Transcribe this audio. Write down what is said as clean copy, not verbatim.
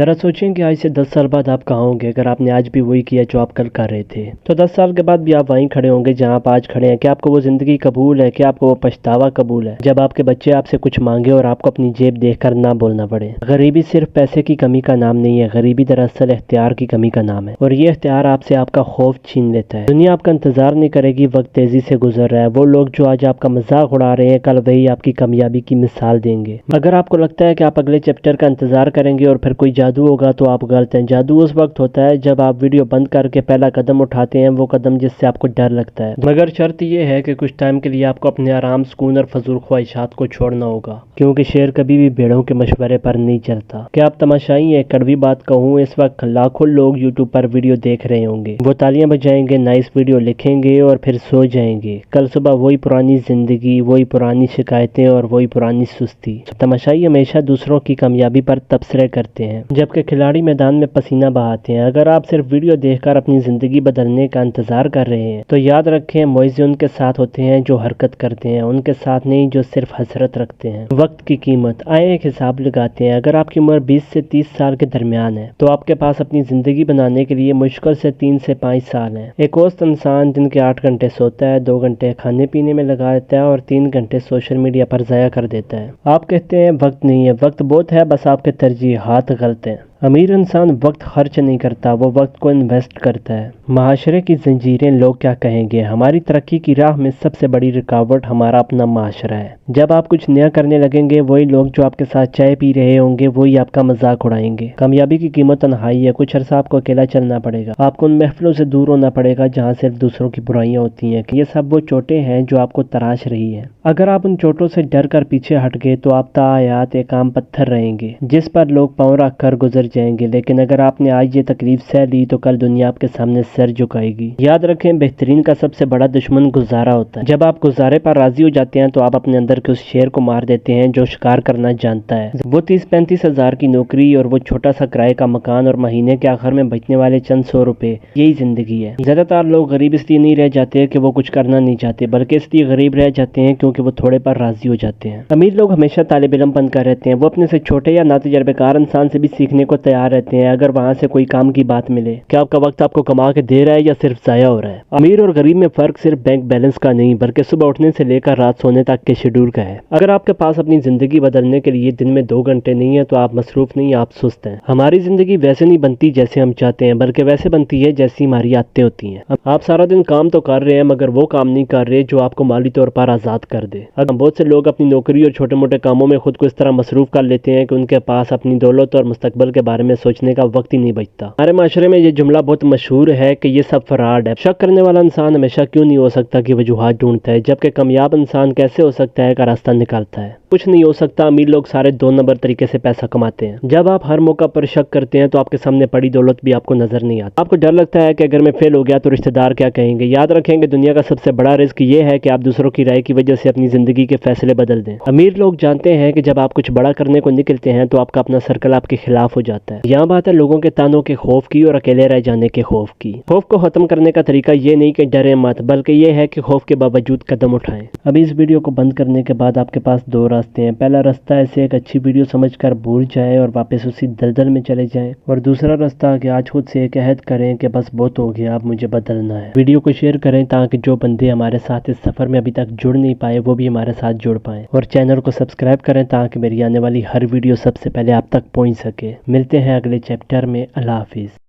ذرا سوچیں کہ آج سے 10 سال بعد آپ کہاں ہوں گے اگر آپ نے آج بھی وہی کیا جو آپ کل کر رہے تھے۔ تو 10 سال کے بعد بھی آپ وہیں کھڑے ہوں گے جہاں آپ آج کھڑے ہیں۔ کیا آپ کو وہ زندگی قبول ہے؟ کیا آپ کو وہ پچھتاوا قبول ہے جب آپ کے بچے آپ سے کچھ مانگے اور آپ کو اپنی جیب دیکھ کر نہ بولنا پڑے؟ غریبی صرف پیسے کی کمی کا نام نہیں ہے، غریبی دراصل اختیار کی کمی کا نام ہے، اور یہ اختیار آپ سے آپ کا خوف چھین لیتا ہے۔ دنیا آپ کا انتظار نہیں کرے گی، وقت تیزی سے گزر رہا ہے۔ وہ لوگ جو آج آپ کا مذاق اڑا رہے ہیں کل وہی آپ کی کامیابی کی مثال دیں گے۔ اگر آپ کو لگتا ہے کہ آپ اگلے چیپٹر کا انتظار کریں گے اور پھر کوئی جادو ہوگا تو آپ غلط ہیں۔ جادو اس وقت ہوتا ہے جب آپ ویڈیو بند کر کے پہلا قدم اٹھاتے ہیں، وہ قدم جس سے آپ کو ڈر لگتا ہے، مگر شرط یہ ہے کہ کچھ ٹائم کے لیے آپ کو اپنے آرام، سکون اور فضول خواہشات کو چھوڑنا ہوگا، کیونکہ شیر کبھی بھی بھیڑوں کے مشورے پر نہیں چلتا۔ کیا آپ تماشائی ہیں؟ کڑوی بات کہوں، اس وقت لاکھوں لوگ یوٹیوب پر ویڈیو دیکھ رہے ہوں گے، وہ تالیاں بجائیں گے، نائس ویڈیو لکھیں گے اور پھر سو جائیں گے۔ کل صبح وہی پرانی زندگی، وہی پرانی شکایتیں اور وہی پرانی سستی۔ تماشائی ہمیشہ دوسروں کی کامیابی پر تبصرے کرتے ہیں جبکہ کھلاڑی میدان میں پسینہ بہاتے ہیں۔ اگر آپ صرف ویڈیو دیکھ کر اپنی زندگی بدلنے کا انتظار کر رہے ہیں تو یاد رکھیں معجزے ان کے ساتھ ہوتے ہیں جو حرکت کرتے ہیں، ان کے ساتھ نہیں جو صرف حسرت رکھتے ہیں۔ وقت کی قیمت، آئیں ایک حساب لگاتے ہیں۔ اگر آپ کی عمر 20 سے 30 سال کے درمیان ہے تو آپ کے پاس اپنی زندگی بنانے کے لیے مشکل سے 3 سے 5 سال ہیں۔ ایک اوسط انسان دن کے 8 گھنٹے سوتا ہے، 2 گھنٹے کھانے پینے میں لگا دیتا ہے اور 3 گھنٹے سوشل میڈیا پر ضائع کر دیتا ہے۔ آپ کہتے ہیں وقت نہیں ہے، وقت بہت ہے، بس آپ کے ترجیحات غلط ہیں۔ امیر انسان وقت خرچ نہیں کرتا، وہ وقت کو انویسٹ کرتا ہے۔ معاشرے کی زنجیریں، لوگ کیا کہیں گے؟ ہماری ترقی کی راہ میں سب سے بڑی رکاوٹ ہمارا اپنا معاشرہ ہے۔ جب آپ کچھ نیا کرنے لگیں گے، وہی لوگ جو آپ کے ساتھ چائے پی رہے ہوں گے وہی آپ کا مذاق اڑائیں گے۔ کامیابی کی قیمت تنہائی ہے، کچھ عرصہ آپ کو اکیلا چلنا پڑے گا، آپ کو ان محفلوں سے دور ہونا پڑے گا جہاں صرف دوسروں کی برائیاں ہوتی ہیں۔ یہ سب وہ چوٹیں ہیں جو آپ کو تراش رہی ہیں۔ اگر آپ ان چوٹوں سے ڈر کر پیچھے ہٹ گئے تو آپ تا حیات ایک عام پتھر رہیں گے جس پر لوگ پاؤں رکھ کر گزر جائیں گے، لیکن اگر آپ نے آج یہ تکلیف سہ لی تو کل دنیا آپ کے سامنے سر جھکائے گی۔ یاد رکھیں بہترین کا سب سے بڑا دشمن گزارا ہوتا ہے۔ جب آپ گزارے پر راضی ہو جاتے ہیں تو آپ اپنے اندر کے اس شیر کو مار دیتے ہیں جو شکار کرنا جانتا ہے۔ وہ 30-35 ہزار کی نوکری اور وہ چھوٹا سا کرائے کا مکان اور مہینے کے آخر میں بچنے والے چند سو روپے، یہی زندگی ہے۔ زیادہ تر لوگ غریب اس لیے نہیں رہ جاتے کہ وہ کچھ کرنا نہیں چاہتے، بلکہ اس لیے غریب رہ جاتے ہیں کیونکہ وہ تھوڑے پر راضی ہو جاتے ہیں۔ امیر لوگ ہمیشہ طالب علم بن کر رہتے ہیں، وہ اپنے سے چھوٹے یا ناتجربہ کار انسان سے بھی سیکھنے کو تیار رہتے ہیں اگر وہاں سے کوئی کام کی بات ملے۔ کیا آپ کا وقت آپ کو کما کے دے رہا ہے یا صرف ضائع ہو رہا ہے؟ امیر اور غریب میں فرق صرف بینک بیلنس کا نہیں بلکہ صبح اٹھنے سے لے کر رات سونے تک کے شیڈول کا ہے۔ اگر آپ کے پاس اپنی زندگی بدلنے کے لیے دن میں 2 گھنٹے نہیں ہے تو آپ مصروف نہیں، آپ سست ہیں۔ ہماری زندگی ویسے نہیں بنتی جیسے ہم چاہتے ہیں بلکہ ویسے بنتی ہے جیسی ہماری عادتیں ہوتی ہیں۔ آپ سارا دن کام تو کر رہے ہیں مگر وہ کام نہیں کر رہے جو آپ کو مالی طور پر آزاد کر دے۔ اگر بہت سے لوگ اپنی نوکری اور چھوٹے موٹے کاموں میں خود کو اس طرح مصروف کر لیتے ہیں کہ ان کے پاس اپنی دولت اور مستقبل کے بارے میں سوچنے کا وقت ہی نہیں بچتا۔ ہمارے معاشرے میں یہ جملہ بہت مشہور ہے کہ یہ سب فراڈ ہے۔ شک کرنے والا انسان ہمیشہ کیوں نہیں ہو سکتا کہ وجوہات ڈھونڈتا ہے، جبکہ کامیاب انسان کیسے ہو سکتا ہے کا راستہ نکالتا ہے۔ کچھ نہیں ہو سکتا، امیر لوگ سارے 2 نمبر طریقے سے پیسہ کماتے ہیں۔ جب آپ ہر موقع پر شک کرتے ہیں تو آپ کے سامنے پڑی دولت بھی آپ کو نظر نہیں آتی۔ آپ کو ڈر لگتا ہے کہ اگر میں فیل ہو گیا تو رشتہ دار کیا کہیں گے۔ یاد رکھیں کہ دنیا کا سب سے بڑا رزق یہ ہے کہ آپ دوسروں کی رائے کی وجہ سے اپنی زندگی کے فیصلے بدل دیں۔ امیر لوگ جانتے ہیں کہ جب آپ کچھ بڑا کرنے کو نکلتے ہیں تو آپ کا اپنا سرکل آپ کے خلاف ہو جاتا ہے۔ یہاں بات ہے لوگوں کے تانوں کے خوف کی اور اکیلے رہ جانے کے خوف کی۔ خوف کو ختم کرنے کا طریقہ یہ نہیں کہ ڈریں مت، بلکہ یہ ہے کہ خوف کے باوجود قدم اٹھائیں۔ اب اس ویڈیو کو بند کرنے کے بعد آپ کے پاس 2 راستے ہیں۔ پہلا راستہ اسے ایک اچھی ویڈیو سمجھ کر بھول جائیں اور واپس اسی دلدل میں چلے جائیں، اور دوسرا راستہ کہ آج خود سے ایک عہد کریں کہ بس بہت ہو گیا، اب مجھے بدلنا ہے۔ ویڈیو کو شیئر کریں تاکہ جو بندے ہمارے ساتھ اس سفر میں ابھی تک جڑ نہیں پائے وہ بھی ہمارے ساتھ جڑ پائیں، اور چینل کو سبسکرائب کریں تاکہ میری آنے والی ہر ویڈیو سب سے پہلے آپ تک پہنچ سکے۔ ملتے ہیں اگلے چیپٹر میں۔ اللہ حافظ۔